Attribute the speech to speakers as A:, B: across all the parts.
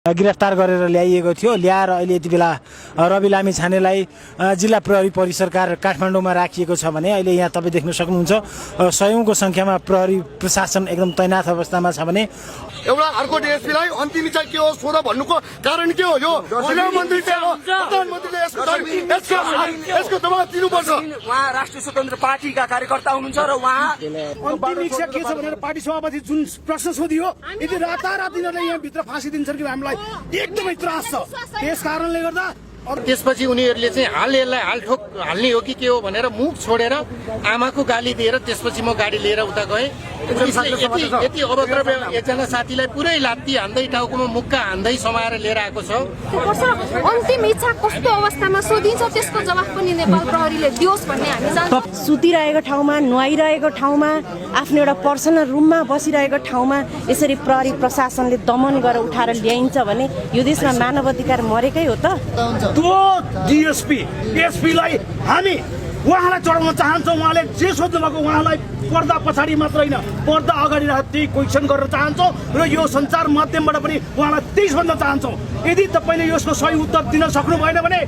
A: गिरफ्तार गरेर ल्याइएको थियो। ल्याएर अहिले यति बेला रवि लामिछानेलाई जिल्ला प्रहरी परिसरकार काठमाडौँमा राखिएको छ भने अहिले यहाँ तपाईँ देख्न सक्नुहुन्छ सयौंको संख्यामा प्रहरी प्रशासन एकदम तैनात अवस्थामा छ भने
B: एउटा अर्को डीएसपीलाई अन्तिम इच्छा के हो सोध भन्नुको कारण के हो? यो गृहमन्त्री प्रधानमन्त्रीले यसको जवाब दिनुपर्छ।
C: उहाँ राष्ट्रिय स्वतन्त्र पार्टीका कार्यकर्ता हुनुहुन्छ र उहाँ
D: अन्तिम इच्छा के छ भनेर पार्टी सभापति जुन प्रश्न सोधियो यदि रातारात यिनीहरूले यहाँ भित्र फाँसी दिन्छन् कि हामीलाई एकदमै त्रास छ। त्यस कारणले गर्दा
E: त्यसपछि उनीहरूले चाहिँ यसलाई हालठोक हाल्ने हो कि के हो भनेर मुख छोडेर आमाको गाली दिएर त्यसपछि म गाडी लिएर उता गएँ। यति अभद्र एकजना साथीलाई पुरै लात्ती हान्दै टाउकोमा मुक्का हान्दै समाएर लिएर आएको छ।
F: अन्तिम इच्छा कस्तो अवस्थामा सोधिन्छ त्यसको जवाफ पनि नेपाल प्रहरीले दियोस् भन्ने हामी चाहन्छौँ।
G: सुतिरहेको ठाउँमा नुहाइरहेको ठाउँमा आफ्नो एउटा पर्सनल रुममा बसिरहेको ठाउँमा यसरी प्रहरी प्रशासनले दमन गरेर उठाएर ल्याइन्छ भने यो देशमा मानव अधिकार मरेकै हो त।
D: त्यो डीएसपी एसपीलाई हामी उहाँलाई चढाउन चाहन्छौँ। उहाँले जे सोध्नु भएको उहाँलाई पर्दा पछाडि मात्र होइन पर्दा अगाडि राखेर त्यही क्वेसन गर्न चाहन्छौँ र यो सञ्चार माध्यमबाट पनि उहाँलाई त्यही भन्न चाहन्छौँ। यदि तपाईँले यसको सही उत्तर दिन सक्नु भएन भने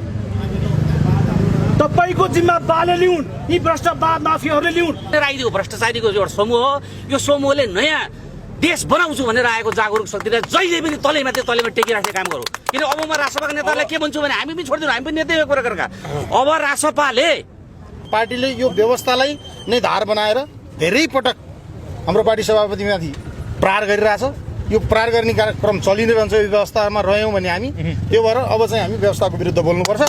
D: तपाईँको जिम्मा बाले लिउन्, यी भ्रष्टाचार माफियाहरूले लिउन्।
C: राजनीतिको भ्रष्टाचारीको एउटा समूह हो। यो समूहले नयाँ देश बनाउँछु भनेर आएको जागरुक शक्तिले जहिले पनि तलैमा टेकिराख्ने काम गरौँ। किन अब म रासपाका नेतालाई के भन्छु भने हामी पनि छोडिदिनु, हामी पनि नेतै कुरा गरेका। अब रासपाले
E: पार्टीले यो व्यवस्थालाई नै धार बनाएर धेरै पटक हाम्रो पार्टी सभापतिमाथि प्रहार गरिरहेछ। यो प्रहार गर्ने कार्यक्रम चलि नै रहन्छ। यो व्यवस्थामा रह्यौँ भने हामी त्यो भएर अब चाहिँ हामी व्यवस्थाको विरुद्ध बोल्नुपर्छ।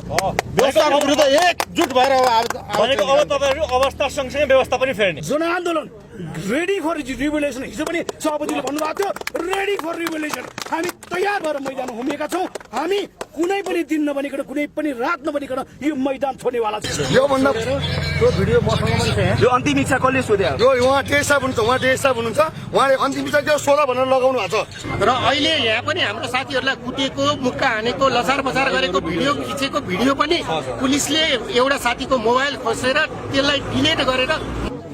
E: व्यवस्थाको विरुद्ध एकजुट भएर अब
H: तपाईँहरू अवस्था सँगसँगै व्यवस्था पनि फेर्ने
D: जनआन्दोलन रेडी फर रिभोल्युसन। हिजो पनि सभापतिले भन्नुभएको थियो रेडी फर रिभोल्युसन। हामी तयार भएर मैदानमा उभिएका छौँ। हामी कुनै पनि दिन नबनिकन कुनै पनि रात नबनिकन यो मैदान छोड्नेवाला छ।
B: यो भन्दा त्यो भिडियो मसँग पनि छ।
C: यो अन्तिम इच्छा कसले सोध्यो?
B: यो उहाँ टेस्ट साहब हुनुहुन्छ, उहाँ टेस्ट साहब हुनुहुन्छ। उहाँले अन्तिम इच्छा के सोध भनेर लगाउनु भएको छ।
E: र अहिले यहाँ पनि हाम्रो साथीहरूलाई कुटेको, मुक्का हानेको, लसार पसार गरेको भिडियो खिचेको भिडियो पनि पुलिसले एउटा साथीको मोबाइल खोसेर त्यसलाई डिलिट गरेर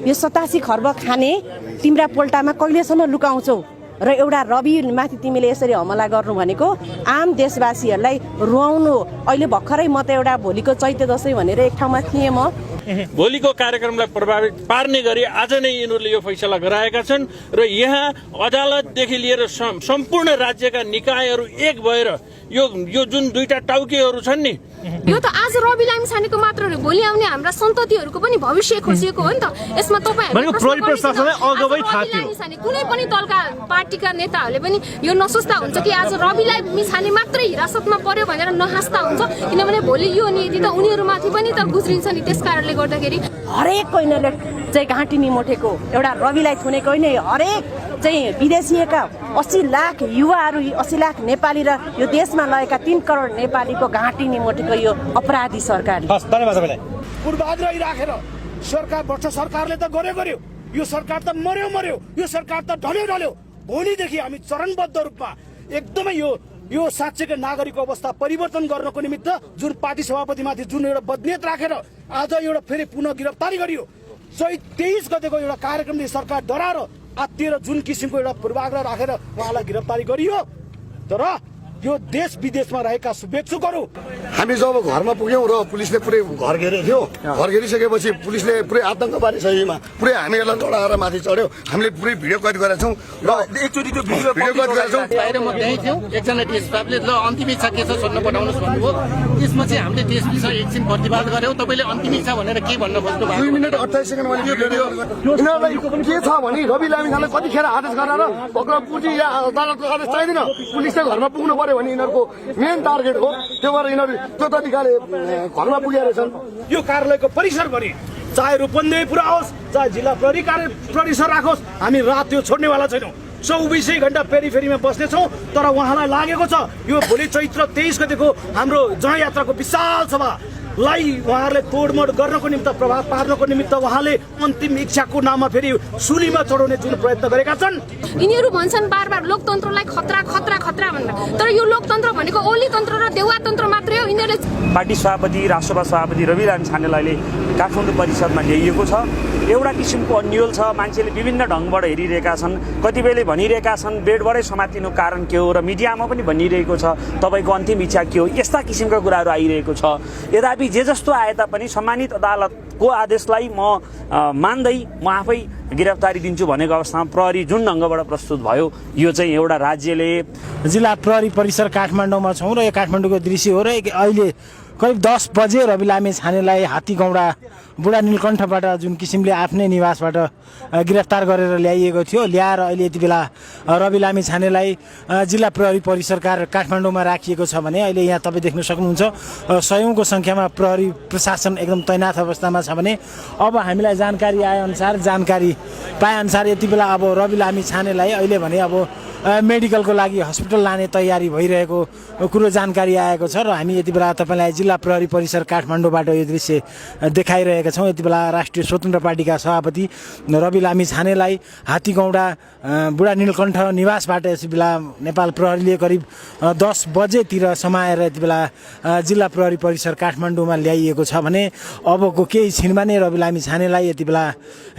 G: यो 87 खर्ब खाने तिम्रा पोल्टामा कहिलेसम्म लुकाउँछौ र एउटा रवि माथि तिमीले यसरी हमला गर्नु भनेको आम देशवासीहरूलाई रुवाउनु। अहिले भर्खरै म त एउटा भोलिको चैते दशैं भनेर एक ठाउँमा थिएँ। म
H: भोलिको कार्यक्रमलाई प्रभावित पार्ने गरी आज नै यिनीहरूले यो फैसला गराएका छन् र यहाँ अदालतदेखि लिएर सम्पूर्ण राज्यका निकायहरू एक भएर यो जुन दुईटा टाउकेहरू छन् नि,
F: यो त आज रवि लामिछानेको मात्र हो, भोलि आउने हाम्रा सन्ततिहरूको पनि भविष्य खोजिएको हो नि त। यसमा तपाईहरु
H: प्रहरी प्रशासनलाई अगावै थाहा थियो।
F: कुनै पनि दलका पार्टीका नेताहरूले पनि यो नसोच्दा हुन्छ कि आज रवि लामिछाने मात्रै हिरासतमा पर्यो भनेर नहाँस्दा हुन्छ। किनभने भोलि यो नीति त उनीहरूमाथि पनि त गुज्रिन्छ नि। त्यस कारणले गर्दाखेरि
G: हरेक यिनीहरूले चाहिँ घाँटी निमोठेको एउटा रविलाई थुनेको होइन, हरेक चाहिँ विदेशीका 80 लाख युवाहरू, 80 लाख नेपाली र यो देशमा लगेका 3 करोड नेपालीको घाँटी निमोठेको यो अपराधी सरकारले।
D: पूर्वाग्रही राखेर सरकार भ्रष्ट सरकारले त गर्यो, यो सरकार त मर्यो, यो सरकार त ढल्यो। भोलिदेखि हामी चरणबद्ध रूपमा एकदमै यो साँच्चैकै नागरिकको अवस्था परिवर्तन गर्नको निमित्त जुन पार्टी सभापतिमाथि जुन एउटा बदनियत राखेर आज एउटा फेरि पुनः गिरफ्तारी गरियो, 23 गतेको एउटा कार्यक्रमले सरकार डराएर आत्तिएर जुन किसिमको एउटा पूर्वाग्रह राखेर उहाँलाई गिरफ्तारी गरियो। तर यो देश विदेशमा रहेका शुभेच्छुकहरू
B: हामी जब घरमा पुग्यौँ र पुलिसले पुरै घर घेरेको थियो, घर घेरिसकेपछि पुलिसले पुरै आतङ्कवादी शैलीमा पुरै हामीहरूलाई लडाएर माथि चढ्यो। हामीले पुरै भिडियो कैद गरेका छौँ र
C: एकचोटि त्यो भिडियो
E: कैद गरेका छौँ। बाहिर म त्यहीँ थियौँ। एकजना टिएस साहबले ल अन्तिम इच्छा के छ सोध्न पठाउनुहोस् भन्नुभयो। त्यसपछि हामीले टिएसपीसँग एकछिन प्रतिवाद गऱ्यौँ। तपाईँले अन्तिम इच्छा भनेर के भन्न खोज्नु भएको?
B: 2 मिनेट 28 सेकेन्ड मैले यो भिडियो यिनीहरूलाई के छ भने रवि लामिछानेलाई कतिखेर आदेश गरेर पक्राउ पुर्जी या अदालतको आदेश चाहिँदैन, पुलिसले घरमा पुग्नु पर्यो भने यिनीहरूको मेन टार्गेट हो। त्यो भएर यिनीहरू त्यो तरिकाले घरमा पुगेर छन्।
D: यो कार्यालयको परिसरभरि चाहे रूपन्देही पुरा होस् चाहे जिल्ला प्रहरी कार्य परिसर राखोस्, हामी रात त्यो छोड्नेवाला छैनौँ। 24 घण्टा पेरिफेरीमा बस्नेछौँ। तर उहाँलाई लागेको छ यो भोलि चैत्र 23 गतेको हाम्रो जनयात्राको विशाल सभालाई उहाँहरूले तोडमोड गर्नको निमित्त, प्रभाव पार्नको निमित्त उहाँले अन्तिम इच्छाको नाममा फेरि सुलीमा चढाउने जुन प्रयत्न गरेका छन्।
F: यिनीहरू भन्छन् बार लोकतन्त्रलाई खतरा भनेर, तर यो लोकतन्त्र भनेको ओली तन्त्र र देउवा तन्त्र मात्रै हो। यिनीहरूले
I: पार्टी सभापति राष्ट्रसभा सभापति रवि लामिछानेलाई काठमाडौँ परिषदमा ल्याइएको छ। एउटा किसिमको अन्यल छ। मान्छेले विभिन्न ढङ्गबाट हेरिरहेका छन्, कतिपयले भनिरहेका छन् बेडबाटै समातिनु कारण के हो, र मिडियामा पनि भनिरहेको छ तपाईँको अन्तिम इच्छा के हो, यस्ता किसिमका कुराहरू आइरहेको छ। यद्यपि जे जस्तो आए तापनि सम्मानित अदालतको आदेशलाई म मान्दै म आफै गिरफ्तारी दिन्छु भनेको अवस्थामा प्रहरी जुन ढङ्गबाट प्रस्तुत भयो, यो चाहिँ एउटा राज्यले
A: जिल्ला प्रहरी परिसर काठमाडौँमा छौँ र यो काठमाडौँको दृश्य हो र अहिले करिब 10 बजे रवि लामी छानेलाई हात्तीगौडा बुढा नीलकण्ठबाट जुन किसिमले आफ्नै निवासबाट गिरफ्तार गरेर ल्याइएको थियो, ल्याएर अहिले यति बेला रवि लामी छानेलाई जिल्ला प्रहरी परिसर काठमाडौँमा राखिएको छ भने अहिले यहाँ तपाईँ देख्न सक्नुहुन्छ सयौँको सङ्ख्यामा प्रहरी प्रशासन एकदम तैनाथ अवस्थामा छ भने अब हामीलाई जानकारी पाएअनुसार यति बेला अब रवि लामी छानेलाई अहिले भने अब मेडिकलको लागि हस्पिटल लाने तयारी भइरहेको कुरो जानकारी आएको छ र हामी यति बेला तपाईँलाई जिल्ला प्रहरी परिसर काठमाडौँबाट यो दृश्य देखाइरहेका छौँ। यति बेला राष्ट्रिय स्वतन्त्र पार्टीका सभापति रवि लामी छानेलाई हात्तीगौडा बुढा नीलकण्ठ निवासबाट यति बेला नेपाल प्रहरीले करिब 10 बजेतिर समाएर यति बेला जिल्ला प्रहरी परिसर काठमाडौँमा ल्याइएको छ भने अबको केही छिनमा नै रवि लामी छानेलाई यति बेला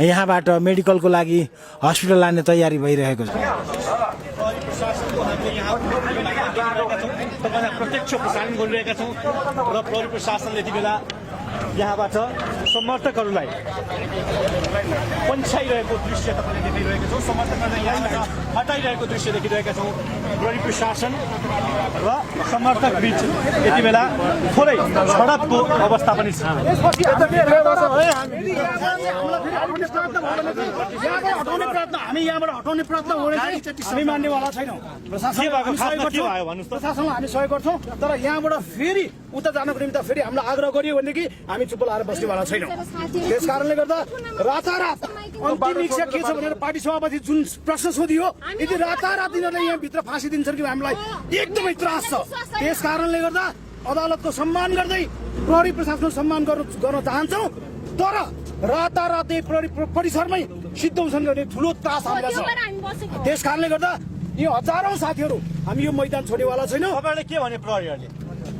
A: यहाँबाट मेडिकलको लागि हस्पिटल लाने तयारी भइरहेको छ।
J: प्रत्यक्ष प्रसारण गरिरहेका छौँ र प्रहरी प्रशासनले यति बेला यहाँबाट समर्थकहरूलाई पन्छाइरहेको दृश्य तपाईँले देखिरहेका छौँ। समर्थकहरूलाई यहाँबाट हटाइरहेको दृश्य देखिरहेका छौँ। प्रहरी प्रशासन र समर्थक बीच यति बेला थोरै झडपको अवस्था पनि छ।
D: हामी यहाँबाट हटाउने प्रयत्न हामी मान्नेवाला छैनौँ। प्रशासनलाई हामी सहयोग गर्छौँ, तर यहाँबाट फेरि उता जानको निम्ति फेरि हामीलाई आग्रह गरियो भनेदेखि हामी चुप लाएर बस्नेवाला छैनौँ। त्यस कारणले गर्दा रातारात अन्तिम इच्छा के छ भनेर पार्टी सभापति जुन प्रश्न सोधियो, यदि रातारात यिनीहरूले यहाँभित्र फाँसी दिन्छन् कि हामीलाई एकदमै त्रास छ। त्यस कारणले गर्दा अदालतको सम्मान गर्दै प्रहरी प्रशासनको सम्मान गर्न चाहन्छौँ, तर रातारात प्रहरी परिसरमै सिद्धौछन् गर्ने ठुलो त्रास हामीलाई छ। त्यस कारणले गर्दा यो हजारौं साथीहरू हामी यो मैदान छोड्नेवाला छैनौँ।
J: तपाईँले के भने प्रहरीहरूले?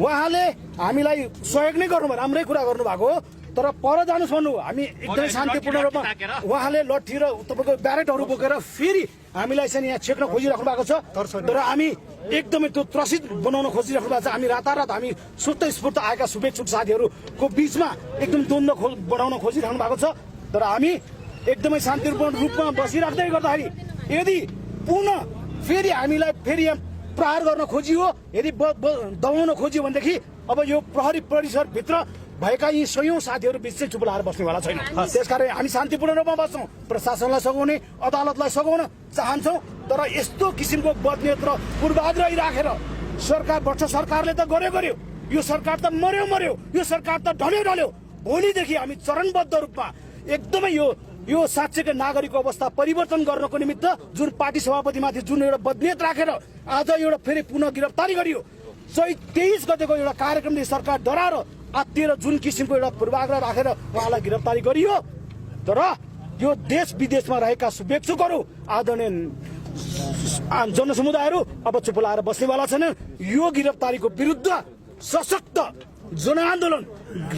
D: उहाँले हामीलाई सहयोग नै गर्नुभयो, राम्रै कुरा गर्नुभएको हो, तर पर जानुहोस् भन्नु। हामी एकदमै शान्तिपूर्ण रूपमा उहाँले लट्ठी र तपाईँको ब्यारेटहरू बोकेर फेरि हामीलाई चाहिँ यहाँ छेक्न खोजिराख्नु भएको छ, तर हामी एकदमै त्यो त्रसित बनाउन खोजिराख्नु भएको छ। हामी रातारात हामी सुत्त स्फूर्त आएका शुभेच्छुक साथीहरूको बिचमा एकदम द्वन्द्व बढाउन खोजिराख्नु भएको छ, तर हामी एकदमै शान्तिपूर्ण रूपमा बसिराख्दै गर्दाखेरि यदि पुनः फेरि हामीलाई फेरि यहाँ प्रहार गर्न खोजियो, यदि दबाउन खोजियो भनेदेखि अब यो प्रहरी परिसरभित्र भएका यी सयौं साथीहरू बिच चाहिँ चुप लाएर बस्नेवाला छैन। त्यसकारण हामी शान्तिपूर्ण रूपमा बस्छौँ, प्रशासनलाई सघाउने अदालतलाई सघाउन चाहन्छौँ, तर यस्तो किसिमको बदनियत र पूर्वाग्रही राखेर सरकार वर्ष सरकारले त गर्यो, यो सरकार त मर्यो, यो सरकार त ढल्यो। भोलिदेखि हामी चरणबद्ध रूपमा एकदमै यो साँच्चैकै नागरिकको अवस्था परिवर्तन गर्नको निमित्त जुन पार्टी सभापतिमाथि जुन एउटा बदनियत राखेर आज एउटा फेरि पुनः गिरफ्तारी गरियो, 23 गतेको एउटा कार्यक्रमले सरकार डराएर आत्तिएर जुन किसिमको एउटा पूर्वाग्रह राखेर उहाँलाई गिरफ्तारी गरियो, तर यो देश विदेशमा रहेका शुभेच्छुकहरू आदरणीय जनसमुदायहरू अब चुप लाएर बस्नेवाला छैनन्। यो गिरफ्तारीको विरुद्ध सशक्त जनआन्दोलन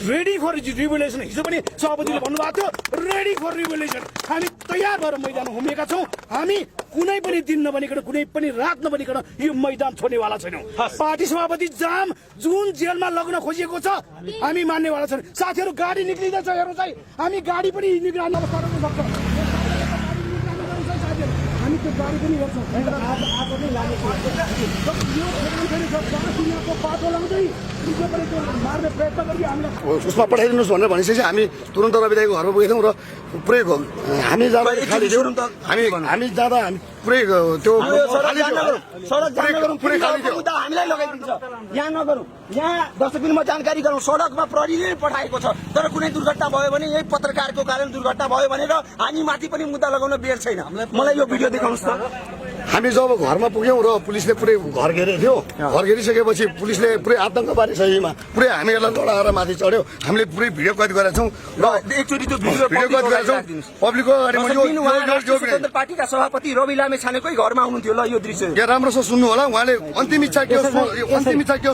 D: रेडी फर रिभोल्युसन, हिजो पनि सभापतिले भन्नुभएको थियो रेडी फर रिभोल्युसन, हामी तयार भएर मैदान घुमेका छौँ। हामी कुनै पनि दिन नबनिकन कुनै पनि रात नबनिकन यो मैदान छोड्नेवाला छैनौँ। पार्टी सभापति जाम जुन जेलमा लग्न खोजिएको छ हामी मान्नेवाला छैनौँ। साथीहरू गाडी निक्लिँदैछ, हेर्नु चाहिँ हामी गाडी पनि निक्लिने अवस्था हुन सक्छ। हामी त्यो गाडी पनि हेर्छौँ, आज नै लागेको बाटो लाउँदै मार्ने प्रयत्न गरी हामीलाई
B: उसमा पठाइदिनुहोस् भनेर भनिसकेपछि हामी तुरन्त रविदाईको घरमा पुगेको थियौँ र पुरै हामी जाँदा खाली थियो। हामी जाँदा हामी पुरै त्यो
K: हामीलाई लगाइदिन्छ। यहाँ नगरौँ, यहाँ दर्शकबिनमा जानकारी गरौँ, सडकमा प्रहरीले पठाएको छ, तर कुनै दुर्घटना भयो भने यही पत्रकारको कारण दुर्घटना भयो भनेर हामी माथि पनि मुद्दा लगाउन बेर छैन। मलाई यो भिडियो देखाउनुहोस् त।
B: हामी जब घरमा पुग्यौँ र पुलिसले पुरै घर घेरेको थियो घर घेरिसकेपछि पुलिसले पुरै आतङ्क पारिसकेमा पुरै हामीहरूलाई लडाएर माथि चढ्यो हामीले पुरै भिडियो कैद गरेका छौँ र
K: एकचोटि त्यो भिडियो
B: कैद गरेका छौँ पब्लिकको अगाडिमा
K: स्वतन्त्र पार्टीका सभापति रवि लामेछानेकै घरमा आउनुहुन्थ्यो ल यो दृश्य
B: यहाँ राम्रोसँग सुन्नु होला उहाँले अन्तिम इच्छा के हो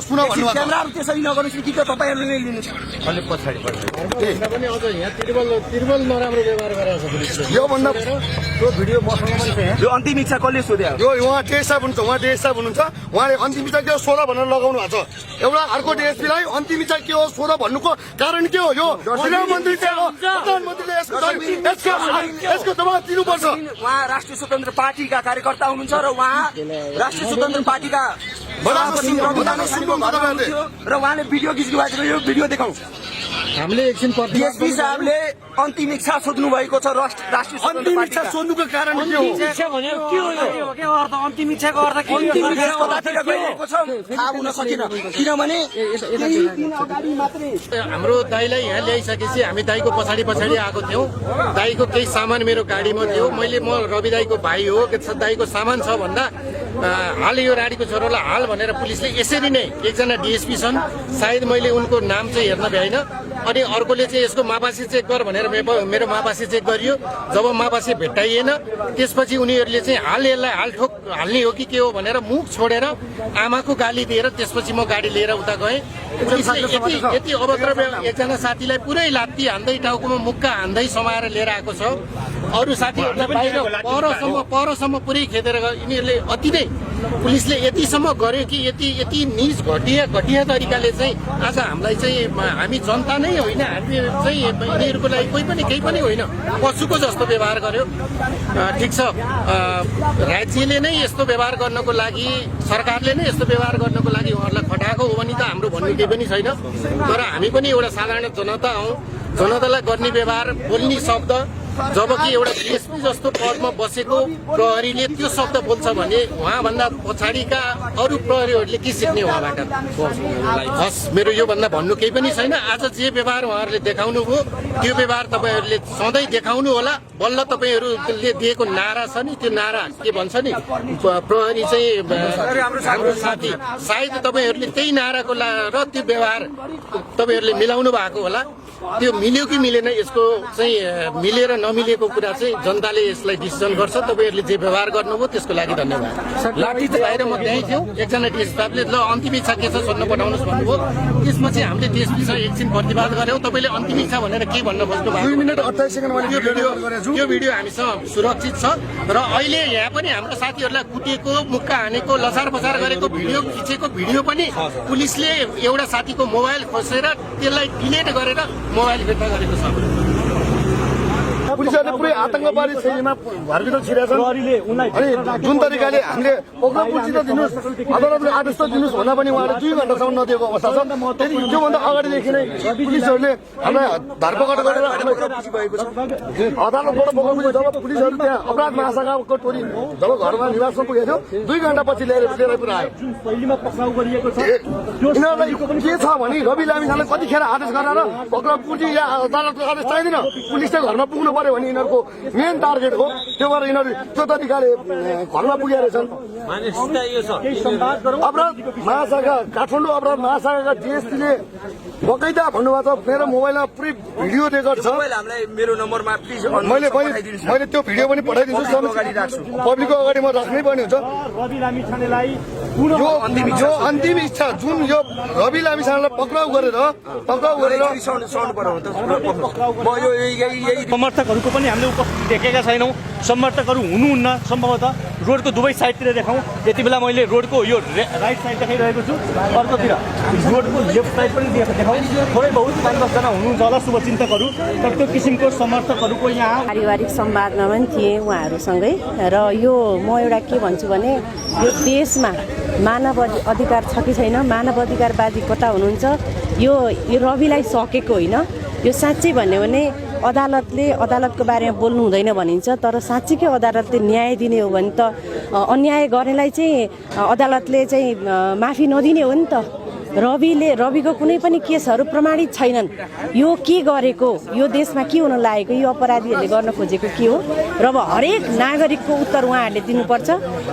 B: सुन भन्नुभएको
K: क्यामेराहरू त्यसरी नगर्नुहोस् कि त तपाईँहरूले नै लिनुहोस्
B: योभन्दा
K: यो अन्तिम इच्छा कसले सोध्यो
B: यो उहाँ डिएस साहब हुनुहुन्छ उहाँले अन्तिम इच्छा के हो 16 भनेर लगाउनु भएको छ एउटा अर्को डिएसपीलाई अन्तिम इच्छा के हो 16 भन्नुको कारण के हो यो गृहमन्त्री प्रधानमन्त्रीले यसको जवाब दिनुपर्छ
K: उहाँ राष्ट्रिय स्वतन्त्र पार्टीका कार्यकर्ता हुनुहुन्छ र उहाँ राष्ट्रिय स्वतन्त्र पार्टीका सभापति रवि लामेछानेको घरमा हुनुहुन्थ्यो र उहाँले भिडियो खिच्नु भएको छ यो भिडियो देखाउँ
A: हामीले एकछिन
K: डिएसपी साहबले अन्तिम इच्छा सोध्नु भएको छ राष्ट्रिय
B: अन्तिम इच्छा सोध्नुको कारण के हो
K: अन्तिम इच्छाको अर्थ के हो कतातिर गइरहेको छ थाहा हुन सकेन किनभने
L: हाम्रो दाइलाई यहाँ ल्याइसकेपछि हामी दाइको पछाडि आएको थियौँ दाइको केही सामान मेरो गाडीमा थियो म रवि दाइको भाइ हो दाइको सामान छ भन्दा हाल यो राडीको छोरोलाई हाल भनेर पुलिसले यसरी नै एकजना डिएसपी छन् सायद मैले उनको नाम चाहिँ हेर्न भ्याइन अनि अर्कोले चाहिँ यसको मापासी चेक गर भनेर मेरो मापासी चेक गरियो जब मापासी भेट्टाइएन त्यसपछि उनीहरूले चाहिँ यसलाई हालठोक हाल्ने हो कि के हो भनेर मुख छोडेर आमाको गाली दिएर त्यसपछि म गाडी लिएर उता गएँ पुलिसले यति अभद्र एकजना साथीलाई पुरै लात्ती हान्दै टाउकोमा मुक्का हान्दै समाएर लिएर आएको छ अरू साथीहरूलाई बाहिर परसम्म पुरै खेदेर यिनीहरूले अति नै पुलिसले यतिसम्म गर्यो कि यति निज घटिया तरिकाले चाहिँ आज हामीलाई चाहिँ हामी जनता नै होइन हामी चाहिँ यिनीहरूको लागि केही पनि होइन पशुको जस्तो व्यवहार गर्यो ठिक छ राज्यले नै यस्तो व्यवहार गर्नको लागि सरकारले नै यस्तो व्यवहार गर्नको लागि उहाँहरूलाई खटाएको हो भने त हाम्रो भन्ने केही पनि छैन तर हामी पनि एउटा साधारण जनता हौँ जनतालाई गर्ने व्यवहार बोल्ने शब्द जबकि एउटा डिएसपी जस्तो पदमा बसेको प्रहरीले त्यो शब्द बोल्छ भने उहाँभन्दा पछाडिका अरू प्रहरीहरूले के सिक्ने उहाँबाट बस मेरो योभन्दा भन्नु केही पनि छैन आज जे व्यवहार उहाँहरूले देखाउनु भयो त्यो व्यवहार तपाईँहरूले सधैँ देखाउनु होला बल्ल तपाईँहरूले दिएको नारा छ नि त्यो नारा के भन्छ नि प्रहरी चाहिँ हाम्रो साथी सायद तपाईँहरूले त्यही नाराको र त्यो व्यवहार तपाईँहरूले मिलाउनु भएको होला त्यो मिल्यो कि मिलेन यसको चाहिँ मिलेर नमिलेको कुरा चाहिँ जनताले यसलाई डिसिजन गर्छ तपाईँहरूले जे व्यवहार गर्नुभयो त्यसको लागि धन्यवाद लाठी चाहिँ बाहिर म त्यहीँ थियो एकजना डिएसपी साहबले ल अन्तिम इच्छा के छ सोध्न पठाउनुहोस् भन्नुभयो त्यसपछि हामीले डिएसपीसँग एकछिन प्रतिवाद गऱ्यौँ तपाईँले अन्तिम इच्छा भनेर के भन्न खोज्नु भएको
B: 2 मिनेट 28 सेकेन्ड
L: यो भिडियो हामीसँग सुरक्षित छ र अहिले यहाँ पनि हाम्रो साथीहरूलाई कुटेको मुक्का हानेको लसार बसार गरेको भिडियो खिचेको भिडियो पनि पुलिसले एउटा साथीको मोबाइल खोसेर त्यसलाई डिलिट गरेर मोबाइल फिर्ता गरेको छ
B: पुलिसहरूले पुरै आतङ्कवादी शैलीमा घरभित्र छिरेछन् अनि जुन तरिकाले हामीले पक्रापुर्ची त दिनुहोस् अदालतले आदेश त दिनुहोस् भन्दा पनि उहाँले 2 घण्टासम्म नदिएको अवस्था छ त्यही त्योभन्दा अगाडिदेखि नै पुलिसहरूले हामीलाई धरपकड गरेर अदालतबाट पक्रापुर्ची जब पुलिसहरू त्यहाँ अपराध महाशाखाको टोली जब घरमा निवासमा पुगेको थियो 2 घण्टापछि लिएर पुरा आयो यिनीहरूलाई के छ भने रवि लामिछानेलाई कतिखेर आदेश गरेर पक्रापुर्ची या अदालतको आदेश चाहिँदैन पुलिसले घरमा पुग्नु पर्यो भने यिनीहरूको मेन टार्गेट हो त्यो भएर यिनीहरू त्यो तरिकाले घरमा पुगेका रहेछन् अपराध महाशाखा काठमाडौँ अपराध महाशाखाका डिएसपीले बकैदा भन्नुभएको छ मेरो मोबाइलमा पुरै भिडियो रेकर्ड छ
K: मेरो नम्बरमा प्लिज
B: मैले त्यो भिडियो पनि पठाइदिन्छु पब्लिकको अगाडि म राख्नै पर्ने हुन्छ यो अन्तिम इच्छा जुन यो रवि लामिछानेलाई पक्राउ गरेर
J: समर्थकहरूको पनि हामीले उपस्थिति देखेका छैनौँ समर्थकहरू हुनुहुन्न सम्भवतः रोडको दुवै साइडतिर देखाउँ यति बेला मैले रोडको यो राइट साइड देखाइरहेको छु अर्कोतिर रोडको लेफ्ट साइड पनि देखाउँ थोरै बहुत 5-10जना हुनुहुन्छ होला शुभचिन्तकहरू तर त्यो किसिमको समर्थकहरूको यहाँ
G: पारिवारिक संवादमा पनि थिएँ उहाँहरूसँगै र यो म एउटा के भन्छु भने यो देशमा मानव अधिकार छ कि छैन मानव अधिकारवादी कता हुनुहुन्छ यो रविलाई सकेको होइन यो साँच्चै भन्यो भने अदालतको बारेमा बोल्नु हुँदैन भनिन्छ तर साँच्चीकै अदालतले न्याय दिने हो भने त अन्याय गर्नेलाई चाहिँ अदालतले चाहिँ माफी नदिने हो नि त रविको कुनै पनि केसहरू प्रमाणित छैनन्। यो के गरेको, यो देशमा के हुन लागेको, यो अपराधीहरूले गर्न खोजेको के हो र अब हरेक नागरिकको उत्तर उहाँहरूले दिनुपर्छ।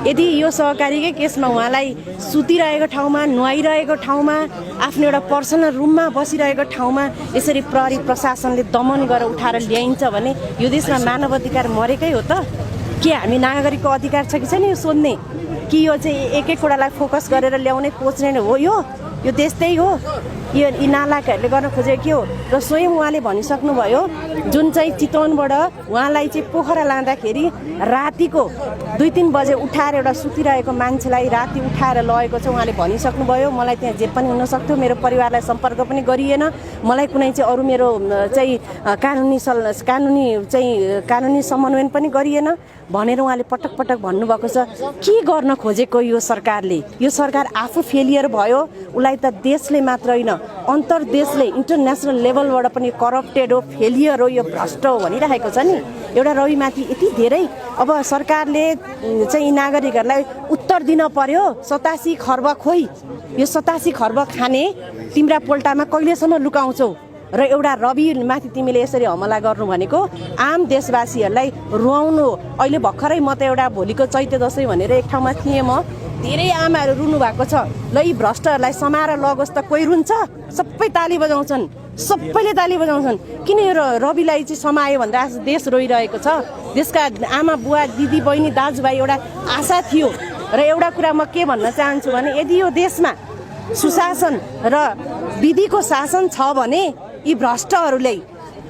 G: यदि यो सहकारीकै केसमा उहाँलाई सुतिरहेको ठाउँमा, नुहाइरहेको ठाउँमा, आफ्नो एउटा पर्सनल रुममा बसिरहेको ठाउँमा यसरी प्रहरी प्रशासनले दमन गरेर उठाएर ल्याइन्छ भने यो देशमा मानव अधिकार मरेकै हो त? के हामी नागरिकको अधिकार छ कि छैन यो सोध्ने? कि यो चाहिँ एक कुरालाई फोकस गरेर ल्याउने खोज्ने हो? यो देश त्यही हो? यो यी नालाहरूले गर्न खोजेको के हो? र स्वयं उहाँले भनिसक्नुभयो, जुन चाहिँ चितवनबाट उहाँलाई चाहिँ पोखरा लाँदाखेरि रातिको 2-3 बजे उठाएर एउटा सुतिरहेको मान्छेलाई राति उठाएर लगेको छ उहाँले भनिसक्नुभयो। मलाई त्यहाँ जे पनि हुनसक्थ्यो, मेरो परिवारलाई सम्पर्क पनि गरिएन, मलाई कुनै चाहिँ अरू मेरो चाहिँ कानुनी समन्वयन पनि गरिएन भनेर उहाँले पटक पटक भन्नुभएको छ। के गर्न खोजेको यो सरकारले? यो सरकार आफू फेलियर भयो, उसलाई त देशले मात्र होइन अन्तर्देशले इन्टरनेसनल लेभलबाट पनि करप्टेड हो, फेलियर हो, यो भ्रष्ट हो भनिरहेको छ नि। एउटा रविमाथि यति धेरै अब सरकारले चाहिँ नागरिकहरूलाई उत्तर दिन पर्यो। 87 खर्ब खोइ, यो 87 खर्ब खाने तिम्रा पोल्टामा कहिलेसम्म लुकाउँछौ? र एउटा रविमाथि तिमीले यसरी हमला गर्नु भनेको आम देशवासीहरूलाई रुवाउनु। अहिले भर्खरै म त एउटा भोलिको चैते दसैँ भनेर एक ठाउँमा थिएँ, म धेरै आमाहरू रुनु भएको छ। ल यी भ्रष्टहरूलाई समाएर लगोस् त कोही रुन्छ? सबै ताली बजाउँछन्, सबैले ताली बजाउँछन्। किन यो रविलाई चाहिँ समायो भन्दा आज देश रोइरहेको छ? देशका आमा बुवा दिदी बहिनी दाजुभाइ एउटा आशा थियो। र एउटा कुरा म के भन्न चाहन्छु भने यदि यो देशमा सुशासन र विधिको शासन छ भने यी भ्रष्टहरूले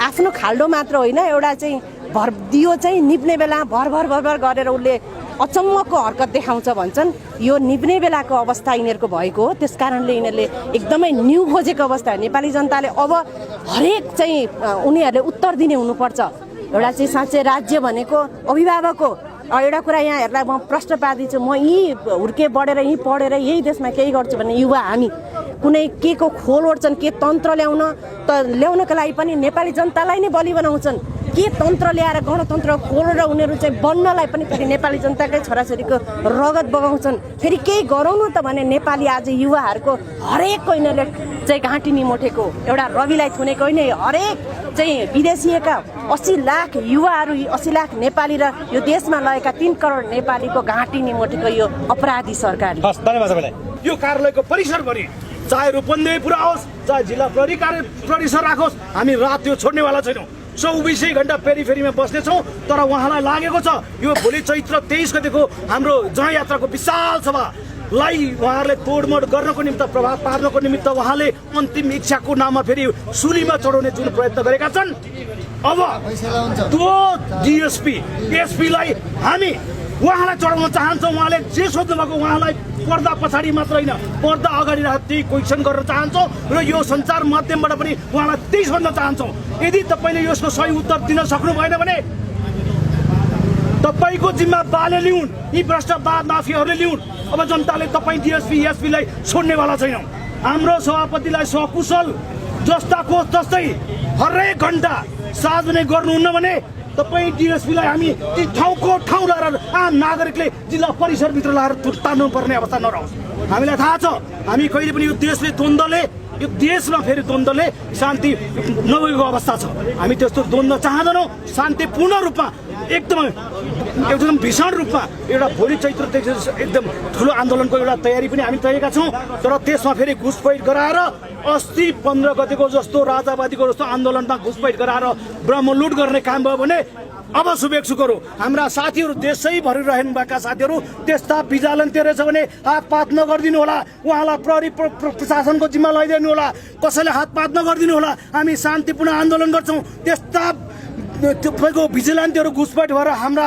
G: आफ्नो खाल्डो मात्र होइन, एउटा चाहिँ दियो चाहिँ निप्ने बेला भर गरेर उसले अचम्मको हरकत देखाउँछ भन्छन्। यो निप्ने बेलाको अवस्था यिनीहरूको भएको हो। त्यस कारणले यिनीहरूले एकदमै न्यू खोजेको अवस्था हो। नेपाली जनताले अब हरेक चाहिँ उनीहरूले उत्तर दिने हुनुपर्छ। एउटा चाहिँ साँच्चै राज्य भनेको अभिभावक हो। एउटा कुरा यहाँहरूलाई म प्रश्न पार्दैछु, म यहीँ हुर्के बढेर यहीँ पढेर यही देशमा केही गर्छु भने युवा हामी कुनै के को खोल ओढ्छन्, के तन्त्र ल्याउनका लागि पनि नेपाली जनतालाई नै बलि बनाउँछन्। के तन्त्र ल्याएर गणतन्त्र खोलेर उनीहरू चाहिँ बन्नलाई पनि फेरि नेपाली जनताकै छोराछोरीको रगत बगाउँछन्। फेरि केही गराउनु त भने नेपाली आज युवाहरूको हरेकको यिनीहरूले चाहिँ घाँटी निमोठेको, एउटा रविलाई थुनेको होइन, हरेक चाहिँ विदेशिएका 80 लाख युवाहरू, 80 लाख नेपाली र यो देशमा लगेका 3 करोड नेपालीको घाँटी निमोठेको यो अपराधी सरकार।
D: यो कार्यालयको परिसर भने चाहे रूपन्देहीपुरा होस्, चाहे जिल्ला प्रहरी परिसर राखोस्, हामी रात त्यो छोड्नेवाला छैनौँ। 24 घण्टा फेरीमा बस्नेछौँ। तर उहाँलाई लागेको छ यो भोलि चैत्र 23 गतेको हाम्रो जनयात्राको विशाल सभालाई उहाँहरूले तोडमोड गर्नको निमित्त, प्रभाव पार्नको निमित्त उहाँले अन्तिम इच्छाको नाममा फेरि सुलीमा चढाउने जुन प्रयत्न गरेका छन्। अब त्यो एसपीलाई हामी उहाँलाई चढाउन चाहन्छौँ। उहाँले जे सोध्नु भएको उहाँलाई पर्दा पछाडि मात्र होइन, पर्दा अगाडि राखेर त्यही क्वेसन गर्न चाहन्छौँ र यो सञ्चार माध्यमबाट पनि उहाँलाई त्यही सोध्न चाहन्छौँ। यदि तपाईँले यसको सही उत्तर दिन सक्नु भएन भने तपाईँको जिम्मा बाले लिउन्, यी भ्रष्ट माफियाहरूले लिउन्। अब जनताले तपाईँ एसपीलाई छोड्नेवाला छैनौँ। हाम्रो सभापतिलाई सकुशल जस्ताको तस्तै हरेक घन्टा साधने गर्नुहुन्न भने तपाईँ डिएसपीलाई हामी ती ठाउँको ठाउँ लगाएर आम नागरिकले जिल्ला परिसरभित्र लगाएर तान्नुपर्ने अवस्था नरहोस्। हामीलाई थाहा छ हामी कहिले पनि यो देशमा फेरि द्वन्द्वले शान्ति नभएको अवस्था छ। हामी त्यस्तो द्वन्द्व चाहँदैनौँ। शान्तिपूर्ण रूपमा एकदम भीषण रूपमा एउटा भोलि चैत्र एकदम ठुलो आन्दोलनको एउटा तयारी पनि हामी तयारीका छौँ। तर त्यसमा फेरि घुसपैठ गराएर अस्ति 15 गतेको जस्तो राजावादीको जस्तो आन्दोलनमा घुसपैठ गराएर ब्रह्मलुट गर्ने काम भयो भने अब शुभेच्छुकहरू हाम्रा साथीहरू देशैभरि रहनुभएका साथीहरू त्यस्ता बिजालन्त्य रहेछ भने हातपात नगरिदिनु होला। उहाँलाई प्रहरी प्रशासनको जिम्मा लगाइदिनु होला। कसैले हातपात नगरिदिनु होला। हामी शान्तिपूर्ण आन्दोलन गर्छौँ। त्यस्ता तपाईँको भिजिलान्तीहरू घुसपैठ भएर हाम्रा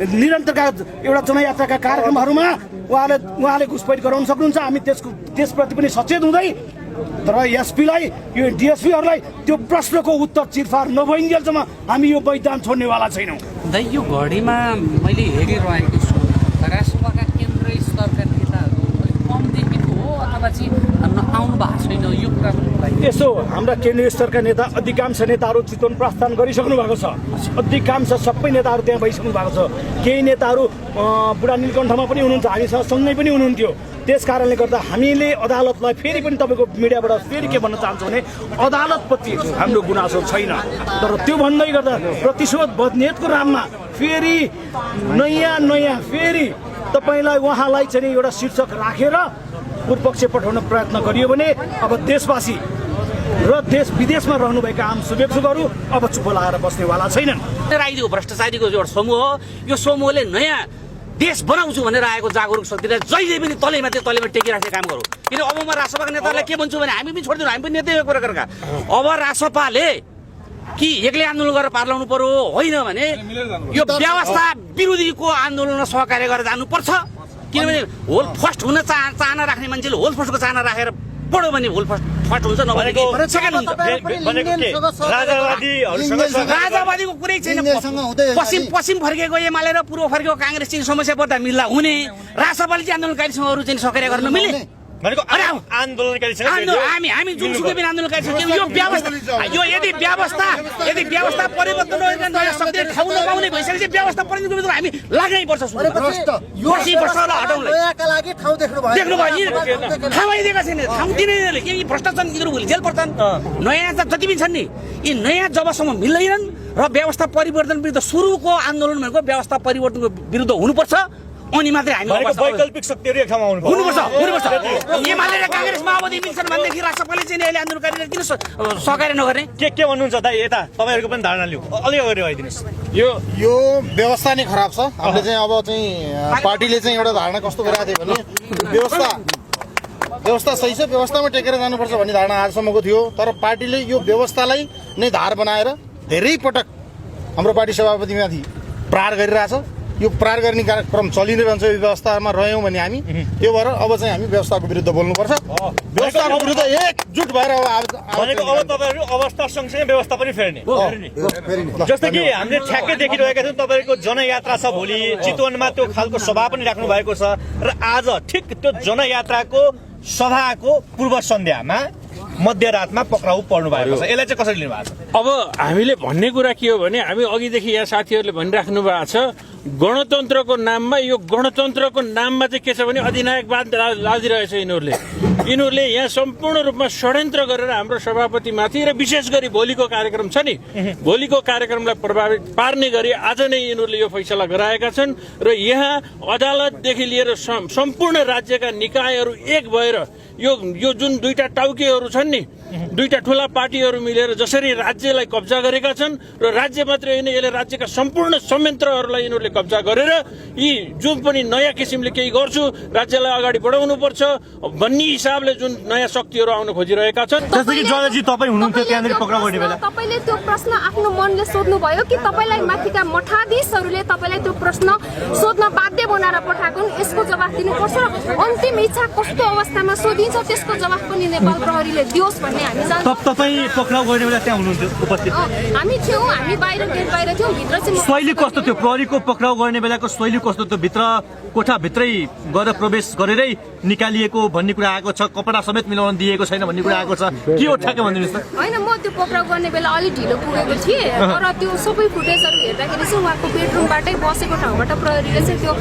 D: निरन्तरका एउटा जनयात्राका कार्यक्रमहरूमा उहाँले घुसपैठ गराउन सक्नुहुन्छ। हामी त्यसप्रति पनि सचेत हुँदै तर एसपीलाई यो डिएसपीहरूलाई त्यो प्रश्नको उत्तर चिरफार नभइन्जेलसम्म हामी यो मैदान छोड्नेवाला छैनौँ।
C: यो घडीमा मैले हेरिरहेको छु राष्ट्रसभाका केन्द्रीय स्तरका नेताहरू कम देखिएको हो अथवा नेतामा चाहिँ आउनु भएको छैन यो कुरा पनि
D: यसो हाम्रा केन्द्रीय स्तरका नेता अधिकांश नेताहरू चितवन प्रस्थान गरिसक्नु भएको छ। अधिकांश सबै नेताहरू त्यहाँ भइसक्नु भएको छ। केही नेताहरू बुढा नीलकण्ठमा पनि हुनुहुन्छ, हामीसँग सँगै पनि हुनुहुन्थ्यो। त्यस कारणले गर्दा हामीले अदालतलाई फेरि पनि तपाईँको मिडियाबाट फेरि के भन्न चाहन्छौँ भने अदालतप्रति हाम्रो गुनासो छैन, तर त्यो भन्दै गर्दा प्रतिशोध बदनियतको नाममा फेरि नयाँ फेरि तपाईँलाई उहाँलाई चाहिँ एउटा शीर्षक राखेर पूर्वपक्ष पठाउन प्रयत्न गरियो भने अब देशवासी र देश विदेशमा रहनुभएका आम शुभेच्छुकहरू अब चुप लगाएर बस्नेवाला छैनन्।
C: राजनीतिको भ्रष्टाचारीको एउटा समूह हो। यो समूहले नयाँ देश बनाउँछु भनेर आएको जागरुक शक्तिलाई जहिले पनि तलैमा टेकिराख्ने काम गरौँ। किन अब म रासपाका नेतालाई के भन्छु भने हामी पनि छोडिदिनु, हामी पनि नेतै कुरा गरेका। अब रासपाले कि एक्लै आन्दोलन गरेर पार ल्याउनु पर्यो होइन भने यो व्यवस्था विरोधीको आन्दोलनमा सहकार्य गरेर जानुपर्छ। किनभने होल फर्स्ट हुन चाहना राख्ने मान्छेले होल फर्स्टको चाहना राखेर पढ्यो भने होल फर्स्ट हुन्छ, नभने सेकेन्ड हुन्छ। राजावादीको कुरै छैन। पश्चिम फर्केको एमाले र पूर्व फर्केको काङ्ग्रेस चाहिँ समस्या पर्दा मिल्ला हुने, रासपाले चाहिँ आन्दोलनकारीसँग अरू चाहिँ सहकार्य गर्न मिल्ने हामी जुनसुकै पनि आन्दोलनकारी यो व्यवस्था यो यदि व्यवस्था परिवर्तन नयाँ शक्ति ठाउँ नपाउने भइसकेपछि व्यवस्था परिवर्तन हामी लाग्नै पर्छ। ठाउँदिएका छैन, ठाउँ दिने के भ्रष्टाचार भोलि जेल पर्छन्। नयाँ जति पनि छन् नि यी नयाँ जबसम्म मिल्दैनन् र व्यवस्था परिवर्तन विरुद्ध सुरुको आन्दोलन भनेको व्यवस्था परिवर्तनको विरुद्ध हुनुपर्छ। अनि मात्रै हामी
J: वैकल्पिक शक्तिहरू एक ठाउँमा
C: हुनुपर्छ। एमाले र काङ्ग्रेस माओवादी मिल्छन् भनेदेखि राष्ट्रपालले चाहिँ अहिले आन्दोलनकारीले किन सहकार्य नगर्ने?
J: के भन्नुहुन्छ दाइ? यता तपाईँहरूको पनि धारणा लिऊ, अलि अगाडि आइदिनुहोस्।
E: यो व्यवस्था नै खराब छ। हामीले चाहिँ अब चाहिँ पार्टीले चाहिँ एउटा धारणा कस्तो गरिरहेको थियो भने व्यवस्था सही छ, व्यवस्थामा टेकेर जानुपर्छ भन्ने धारणा आजसम्मको थियो। तर पार्टीले यो व्यवस्थालाई नै धार बनाएर धेरै पटक हाम्रो पार्टी सभापतिमाथि प्रहार गरिरहेछ। यो प्रहार गर्ने कार्यक्रम चलि नै रहन्छ। यो व्यवस्थामा रह्यौँ भने हामी त्यो भएर अब चाहिँ हामी व्यवस्थाको विरुद्ध बोल्नुपर्छ। व्यवस्थाको विरुद्ध एकजुट भएर अब
J: तपाईँहरू अवस्था सँगसँगै व्यवस्था पनि फेर्ने। जस्तो कि हामीले ठ्याक्कै देखिरहेका थियौँ तपाईँको जनयात्रा छ भोलि, चितवनमा त्यो खालको सभा पनि राख्नु भएको छ र आज ठिक त्यो जनयात्राको सभाको पूर्व सन्ध्यामा मध्यरातमा पक्राउ पर्नु भएको छ। यसलाई चाहिँ कसरी लिनु भएको छ?
H: अब हामीले भन्ने कुरा के हो भने हामी अघिदेखि यहाँ साथीहरूले भनिराख्नु भएको छ गणतन्त्रको नाममा, यो गणतन्त्रको नाममा चाहिँ के छ भने अधिनायकवाद लादिरहेछ यिनीहरूले यहाँ सम्पूर्ण रूपमा षड्यन्त्र गरेर हाम्रो सभापतिमाथि र विशेष गरी भोलिको कार्यक्रम छ नि, भोलिको कार्यक्रमलाई प्रभावित पार्ने गरी आज नै यिनीहरूले यो फैसला गराएका छन् र यहाँ अदालतदेखि लिएर सम्पूर्ण राज्यका निकायहरू एक भएर यो जुन दुईटा टाउकेहरू छन् नि, दुईटा ठुला पार्टीहरू मिलेर जसरी राज्यलाई कब्जा गरेका छन् र राज्य मात्रै होइन यसले राज्यका सम्पूर्ण संयन्त्रहरूलाई यिनीहरूले कब्जा गरेर यी जुन पनि नयाँ किसिमले केही गर्छु राज्यलाई अगाडि बढाउनु पर्छ भन्ने हिसाबले जुन नयाँ शक्तिहरू आउन खोजिरहेका छन्।
J: जस्तो कि जयजी तपाईँ हुनुहुन्थ्यो त्यहाँनिर पक्राउ गर्ने बेला,
F: तपाईँले त्यो प्रश्न आफ्नो मनले सोध्नु भयो कि तपाईँलाई माथिका मठाधीशहरूले तपाईँलाई त्यो प्रश्न सोध्न बाध्य बनाएर पठाएको यसको जवाफ दिनुपर्छ र अन्तिम इच्छा कस्तो अवस्थामा सोधिन्छ त्यसको जवाफ पनि नेपाल प्रहरीले दियोस् भन्ने हामी
J: तपाईँ पक्राउ गर्ने बेला त्यहाँ हुनुहुन्थ्यो उपस्थित?
F: हामी थियौँ, हामी बाहिर गेट बाहिर थियौँ, भित्र चाहिँ
J: शैली कस्तो थियो? प्रहरीको पक्राउ गर्ने बेलाको शैली कस्तो थियो? भित्र कोठाभित्रै गएर प्रवेश गरेरै निकालिएको भन्ने कुरा आएको छ, कपडा समेत मिलाउन दिएको छैन भन्ने कुरा आएको छ, के हो ठ्याक्कै भनिदिनुहोस् त?
F: होइन, म त्यो पक्राउ गर्ने बेला अलिक ढिलो पुगेको थिएँ, तर त्यो सबै फुटेजहरू हेर्दाखेरि चाहिँ उहाँको बेडरुमबाटै बसेको ठाउँबाट प्रहरीले चाहिँ त्यो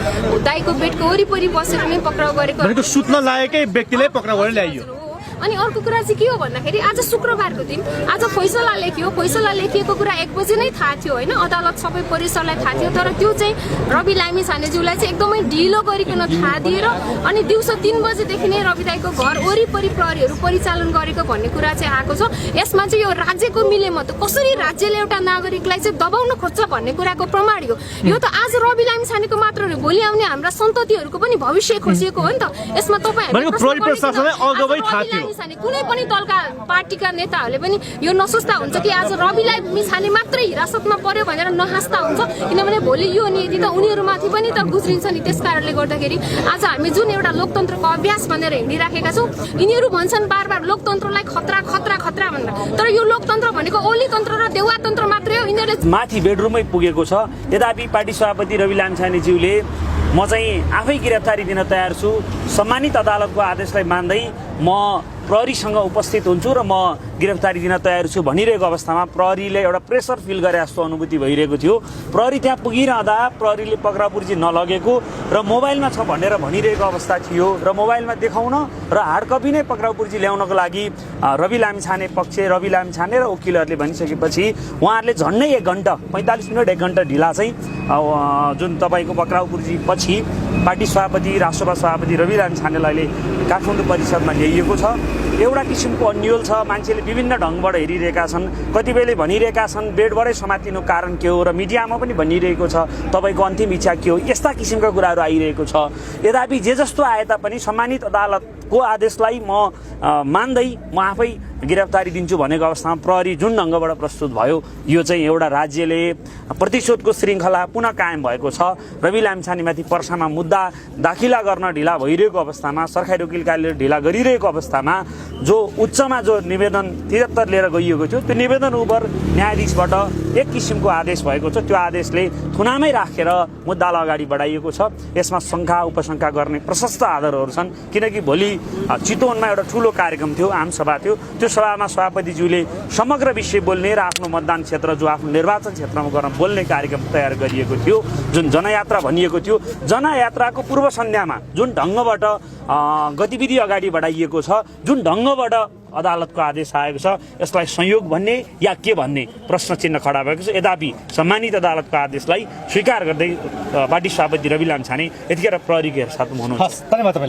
F: दाइको बेडको वरिपरि बसेर नै पक्राउ गरेको।
J: सुत्न लागेकै व्यक्तिलाई पक्राउ गरेर ल्याइयो।
F: अनि अर्को कुरा चाहिँ के हो भन्दाखेरि आज शुक्रबारको दिन आज फैसला लेखिएको कुरा 1 बजे नै थाहा थियो होइन, अदालत सबै परिसरलाई थाहा थियो, तर त्यो चाहिँ रवि लामी छानेज्यूलाई चाहिँ एकदमै ढिलो गरिकन थाहा दिएर अनि दिउँसो 3 बजेदेखि नै रवि दाइको घर वरिपरि प्रहरीहरू परिचालन गरेको भन्ने कुरा चाहिँ आएको छ। यसमा चाहिँ यो राज्यको मिलेमत कसरी राज्यले एउटा नागरिकलाई चाहिँ दबाउन खोज्छ भन्ने कुराको प्रमाण हो। यो त आज रवि लामी छानेको मात्र हो, भोलि आउने हाम्रा सन्ततिहरूको पनि भविष्य खोजिएको हो नि त। यसमा तपाईँ कुनै पनि दलका पार्टीका नेताहरूले पनि यो नसोच्दा हुन्छ कि आज रविलाई मिछाने मात्रै हिरासतमा पर्यो भनेर नहाँस्दा हुन्छ, किनभने भोलि यो नीति त उनीहरूमाथि पनि त गुज्रिन्छ नि। त्यस कारणले गर्दाखेरि आज हामी जुन एउटा लोकतन्त्रको अभ्यास भनेर हिँडिराखेका छौँ, यिनीहरू भन्छन् बार बार लोकतन्त्रलाई खतरा खतरा खतरा भनेर, तर यो लोकतन्त्र भनेको ओली तन्त्र र देउवातन्त्र मात्रै हो। यिनीहरूले
I: माथि बेडरुममै पुगेको छ। यद्यपि पार्टी सभापति रवि लामिछानेज्यूले म चाहिँ आफै गिरफ्तारी दिन तयार छु, सम्मानित अदालतको आदेशलाई मान्दै म प्रहरीसँग उपस्थित हुन्छु र म गिरफ्तारी दिन तयार छु भनिरहेको अवस्थामा प्रहरीले एउटा प्रेसर फिल गरे जस्तो अनुभूति भइरहेको थियो। प्रहरी त्यहाँ पुगिरहँदा प्रहरीले पक्राउ पुर्जी नलगेको र मोबाइलमा छ भनेर भनिरहेको अवस्था थियो र मोबाइलमा देखाउन र हार्ड कपी नै पक्राउ पुर्जी ल्याउनको लागि रवि लामिछाने पक्ष रवि लामिछाने र वकिलहरूले भनिसकेपछि उहाँहरूले झन्डै 1 घन्टा 45 मिनट 1 घन्टा ढिला चाहिँ जुन तपाईँको पक्राउ पुर्जी पछि पार्टी सभापति राष्ट्रसभा सभापति रवि लामिछानेलाई अहिले काठमाडौँ परिषदमा ल्याइएको छ। एउटा किसिमको अन्यल छ, मान्छेले विभिन्न ढङ्गबाट हेरिरहेका छन्, कतिपयले भनिरहेका छन् बेडबाटै समातिनु कारण के हो र मिडियामा पनि भनिरहेको छ तपाईँको अन्तिम इच्छा के हो, यस्ता किसिमका कुराहरू आइरहेको छ। यद्यपि जे जस्तो आए तापनि सम्मानित अदालतको आदेशलाई म मान्दै म आफै गिरफ्तारी दिन्छु भनेको अवस्थामा प्रहरी जुन ढङ्गबाट प्रस्तुत भयो यो चाहिँ एउटा राज्यले प्रतिशोधको श्रृङ्खला पुनः कायम भएको छ। रवि लामिछानेमाथि पर्सामा मुद्दा दाखिला गर्न ढिला भइरहेको अवस्थामा सरकारी वकिल कार्यालयले ढिला गरिरहेको अवस्थामा जो उच्चमा जो निवेदन 73 लिएर गइएको थियो त्यो निवेदन उपर न्यायाधीशबाट एक किसिमको आदेश भएको छ। त्यो आदेशले थुनामै राखेर मुद्दालाई अगाडि बढाइएको छ। यसमा शङ्का उपशङ्का गर्ने प्रशस्त आधारहरू छन् किनकि भोलि चितवनमा एउटा ठुलो कार्यक्रम थियो, आमसभा थियो। त्यो सभामा सभापतिज्यूले समग्र विषय बोल्ने र आफ्नो मतदान क्षेत्र जो आफ्नो निर्वाचन क्षेत्रमा गर्न बोल्ने कार्यक्रम तयार गरिएको थियो, जुन जनयात्रा भनिएको थियो। जनयात्राको पूर्व सन्ध्यामा जुन ढङ्गबाट गतिविधि अगाडि बढाइएको छ, जुन ढङ्गबाट अदालतको आदेश आएको छ, यसलाई संयोग भन्ने या के भन्ने प्रश्न चिन्ह खडा भएको छ। यद्यपि सम्मानित अदालतको आदेशलाई स्वीकार गर्दै पार्टी सभापति रवि लामिछाने यतिखेर प्रहरीको हेरसाथमा हुनुहुन्छ।